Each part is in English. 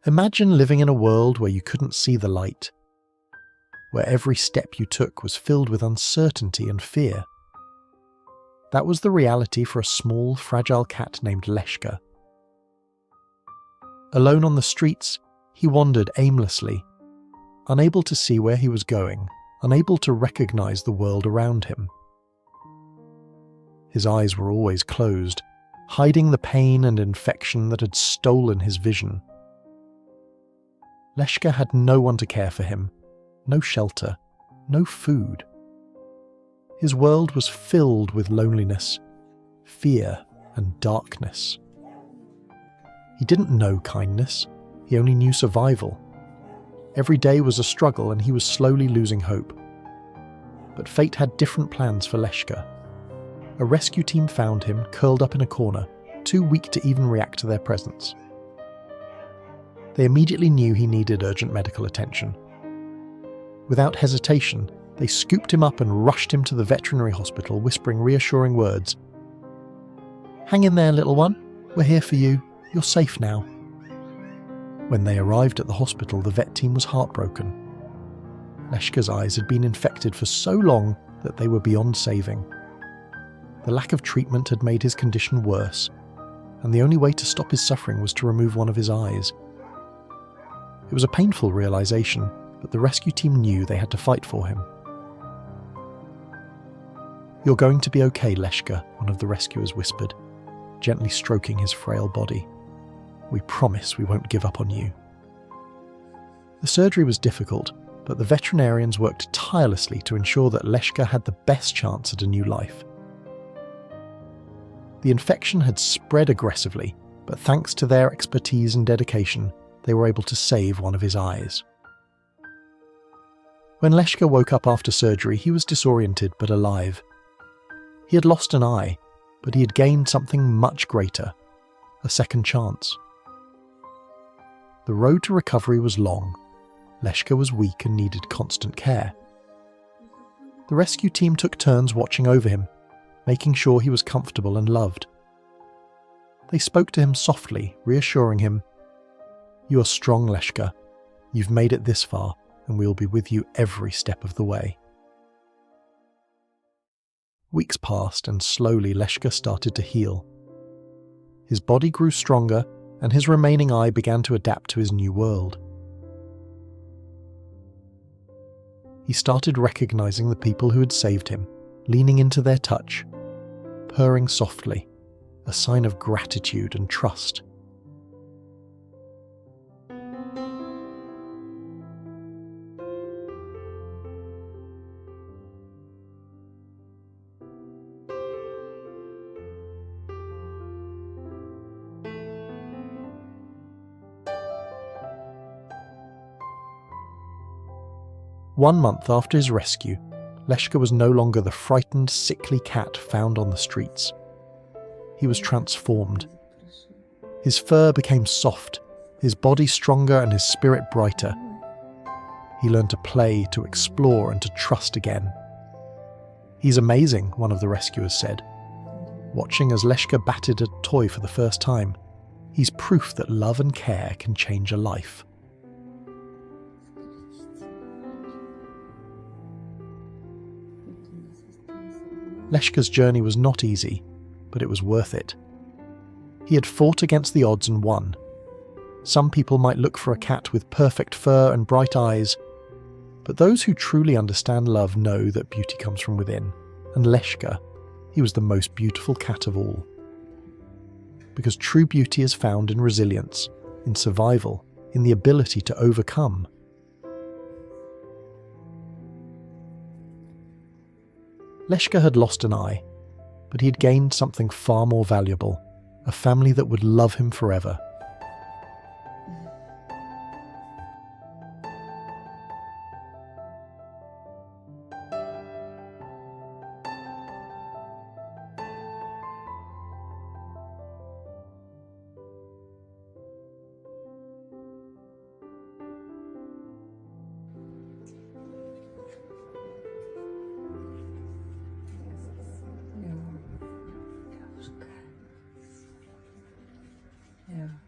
Imagine living in a world where you couldn't see the light, where every step you took was filled with uncertainty and fear. That was the reality for a small, fragile cat named Leshka. Alone on the streets, he wandered aimlessly, unable to see where he was going, unable to recognize the world around him. His eyes were always closed, hiding the pain and infection that had stolen his vision. Leshka had no one to care for him, no shelter, no food. His world was filled with loneliness, fear, and darkness. He didn't know kindness, he only knew survival. Every day was a struggle and he was slowly losing hope. But fate had different plans for Leshka. A rescue team found him curled up in a corner, too weak to even react to their presence. They immediately knew he needed urgent medical attention. Without hesitation, they scooped him up and rushed him to the veterinary hospital, whispering reassuring words. "Hang in there, little one. We're here for you. You're safe now." When they arrived at the hospital, the vet team was heartbroken. Leshka's eyes had been infected for so long that they were beyond saving. The lack of treatment had made his condition worse, and the only way to stop his suffering was to remove one of his eyes. It was a painful realization, but the rescue team knew they had to fight for him. "You're going to be okay, Leshka," one of the rescuers whispered, gently stroking his frail body. "We promise we won't give up on you." The surgery was difficult, but the veterinarians worked tirelessly to ensure that Leshka had the best chance at a new life. The infection had spread aggressively, but thanks to their expertise and dedication, they were able to save one of his eyes. When Leshka woke up after surgery, he was disoriented but alive. He had lost an eye, but he had gained something much greater, a second chance. The road to recovery was long. Leshka was weak and needed constant care. The rescue team took turns watching over him, making sure he was comfortable and loved. They spoke to him softly, reassuring him, "You are strong, Leshka. You've made it this far, and we will be with you every step of the way." Weeks passed, and slowly Leshka started to heal. His body grew stronger, and his remaining eye began to adapt to his new world. He started recognizing the people who had saved him, leaning into their touch, purring softly, a sign of gratitude and trust. One month after his rescue, Leshka was no longer the frightened, sickly cat found on the streets. He was transformed. His fur became soft, his body stronger and his spirit brighter. He learned to play, to explore, and to trust again. "He's amazing," one of the rescuers said, watching as Leshka batted a toy for the first time. "He's proof that love and care can change a life." Leshka's journey was not easy, but it was worth it. He had fought against the odds and won. Some people might look for a cat with perfect fur and bright eyes, but those who truly understand love know that beauty comes from within. And Leshka, he was the most beautiful cat of all. Because true beauty is found in resilience, in survival, in the ability to overcome. Leshka had lost an eye, but he had gained something far more valuable, a family that would love him forever. Ja.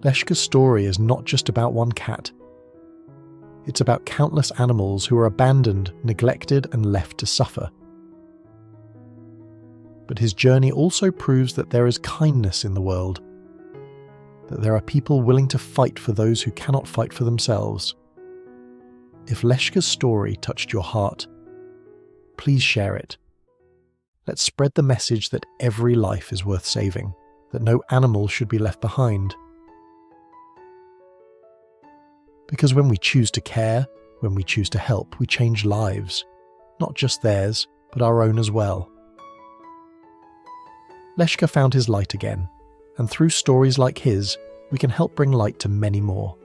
Leshka's story is not just about one cat. It's about countless animals who are abandoned, neglected, and left to suffer. But his journey also proves that there is kindness in the world, that there are people willing to fight for those who cannot fight for themselves. If Leshka's story touched your heart, please share it. Let's spread the message that every life is worth saving, that no animal should be left behind. Because when we choose to care, when we choose to help, we change lives, not just theirs, but our own as well. Leshka found his light again, and through stories like his, we can help bring light to many more.